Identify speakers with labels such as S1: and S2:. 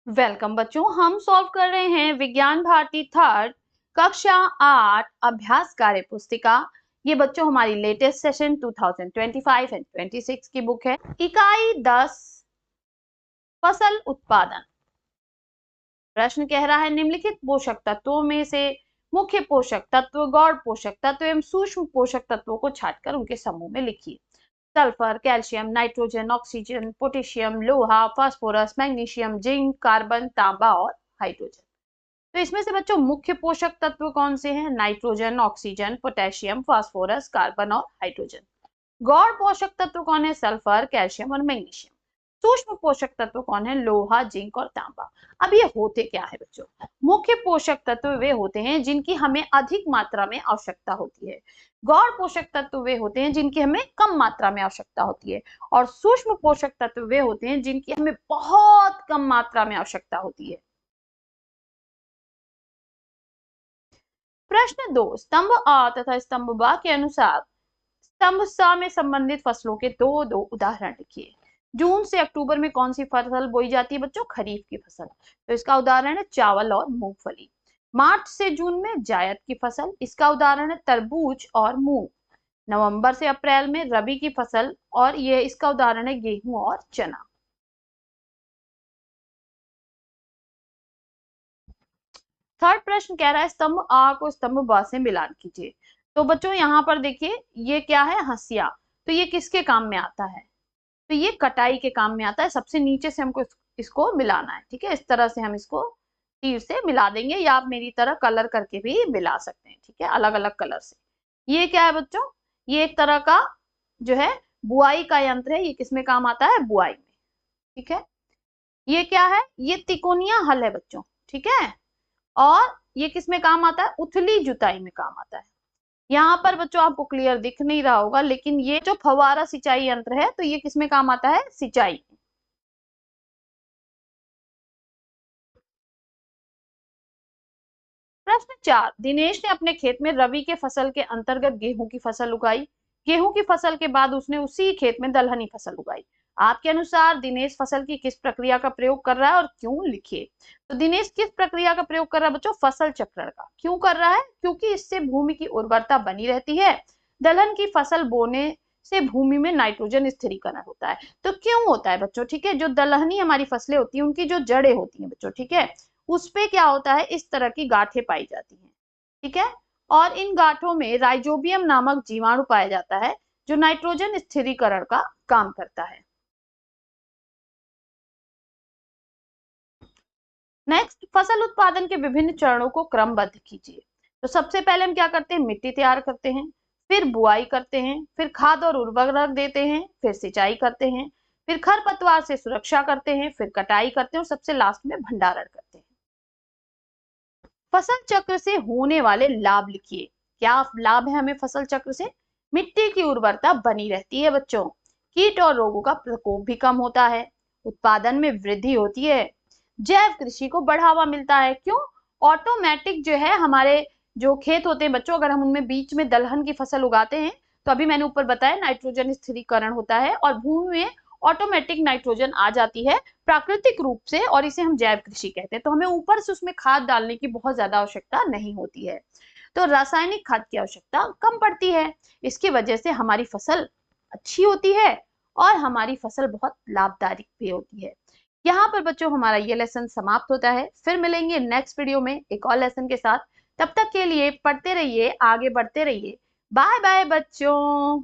S1: Welcome बच्चों, हम solve कर रहे हैं विज्ञान भारती थर्ड कक्षा 8 अभ्यास कार्य पुस्तिका। ये बच्चों हमारी लेटेस्ट सेशन 2025 एंड 26 की बुक है। इकाई 10 फसल उत्पादन। प्रश्न कह रहा है निम्नलिखित पोषक तत्वों में से मुख्य पोषक तत्व, गौण पोषक तत्व एवं सूक्ष्म पोषक तत्वों को छांटकर उनके समूह में लिखिए। Sulphur, calcium, nitrogen, oxygen, potassium, लोहा, फास्फोरस, मैग्नीशियम, जिंक, कार्बन, तांबा और हाइड्रोजन। तो इसमें से बच्चों मुख्य पोषक तत्व कौन से हैं? Nitrogen, oxygen, potassium, phosphorus, carbon और हाइड्रोजन। गौण पोषक तत्व कौन है? सल्फर, कैल्शियम और मैग्नीशियम। सूक्ष्म पोषक तत्व कौन है? लोहा, जिंक और तांबा। अब ये होते क्या है बच्चों? मुख्य पोषक तत्व वे होते हैं जिनकी हमें अधिक मात्रा में आवश्यकता होती है। गौण पोषक तत्व वे होते हैं जिनकी हमें कम मात्रा में आवश्यकता होती है, और सूक्ष्म पोषक तत्व वे होते हैं जिनकी हमें बहुत कम मात्रा में आवश्यकता होती है। प्रश्न 2, स्तंभ आ तथा स्तंभ बा के अनुसार स्तंभ सा में संबंधित फसलों के दो उदाहरण लिखिए। जून से अक्टूबर में कौन सी फसल बोई जाती है बच्चों? खरीफ की फसल। तो इसका उदाहरण है चावल और मूंगफली। मार्च से जून में जायद की फसल, इसका उदाहरण है तरबूज और मूंग। नवंबर से अप्रैल में रबी की फसल, और ये इसका उदाहरण है गेहूं और चना। थर्ड प्रश्न कह रहा है स्तंभ आ को स्तंभ ब से मिलान कीजिए। तो बच्चों यहाँ पर देखिए, ये क्या है? हंसिया। तो ये किसके काम में आता है? तो ये कटाई के काम में आता है। सबसे नीचे से हमको इसको मिलाना है। ठीक है, इस तरह से हम इसको तीर से मिला देंगे, या आप मेरी तरह कलर करके भी मिला सकते हैं। ठीक है, अलग अलग कलर से। ये क्या है बच्चों? ये एक तरह का जो है बुआई का यंत्र है। ये किसमें काम आता है? बुआई में। ठीक है, ये क्या है? ये तिकोनिया हल है बच्चों। ठीक है, और ये किसमें काम आता है? उथली जुताई में काम आता है। यहाँ पर बच्चों आपको क्लियर दिख नहीं रहा होगा, लेकिन ये जो फव्वारा सिंचाई यंत्र है, तो ये किसमें काम आता है? सिंचाई। प्रश्न 4, दिनेश ने अपने खेत में रबी के फसल के अंतर्गत गेहूं की फसल उगाई। गेहूं की फसल के बाद उसने उसी खेत में दलहनी फसल उगाई। आपके अनुसार दिनेश फसल की किस प्रक्रिया का प्रयोग कर रहा है और क्यों? लिखिए। तो दिनेश किस प्रक्रिया का प्रयोग कर रहा है बच्चों? फसल चक्रण का। क्यों कर रहा है? क्योंकि इससे भूमि की उर्वरता बनी रहती है। दलहन की फसल बोने से भूमि में नाइट्रोजन स्थिरीकरण होता है। तो क्यों होता है बच्चों? ठीक है, जो दलहनी हमारी फसलें होती हैं, उनकी जो जड़ें होती हैं बच्चों, ठीक है, उस पे क्या होता है? इस तरह की गांठें पाई जाती हैं। ठीक है, और इन गांठों में राइजोबियम नामक जीवाणु पाया जाता है, जो नाइट्रोजन स्थिरीकरण का काम करता है। नेक्स्ट, फसल उत्पादन के विभिन्न चरणों को क्रमबद्ध कीजिए। तो सबसे पहले हम क्या करते हैं? मिट्टी तैयार करते हैं, फिर बुआई करते हैं, फिर खाद और उर्वरक देते हैं, फिर सिंचाई करते हैं, फिर खरपतवार से सुरक्षा करते हैं, फिर कटाई करते हैं, और सबसे लास्ट में भंडारण करते हैं। फसल चक्र से होने वाले लाभ लिखिए। क्या लाभ है हमें फसल चक्र से? मिट्टी की उर्वरता बनी रहती है बच्चों, कीट और रोगों का प्रकोप भी कम होता है, उत्पादन में वृद्धि होती है, जैव कृषि को बढ़ावा मिलता है। क्यों? ऑटोमेटिक जो है हमारे जो खेत होते हैं बच्चों, अगर हम उनमें बीच में दलहन की फसल उगाते हैं, तो अभी मैंने ऊपर बताया नाइट्रोजन स्थिरीकरण होता है, और भूमि में ऑटोमेटिक नाइट्रोजन आ जाती है प्राकृतिक रूप से, और इसे हम जैव कृषि कहते हैं। तो हमें ऊपर से उसमें खाद डालने की बहुत ज्यादा आवश्यकता नहीं होती है, तो रासायनिक खाद की आवश्यकता कम पड़ती है। इसकी वजह से हमारी फसल अच्छी होती है, और हमारी फसल बहुत लाभदायक भी होती है। यहाँ पर बच्चों हमारा ये लेसन समाप्त होता है। फिर मिलेंगे नेक्स्ट वीडियो में एक और लेसन के साथ। तब तक के लिए पढ़ते रहिए, आगे बढ़ते रहिए। बाय बाय बच्चों।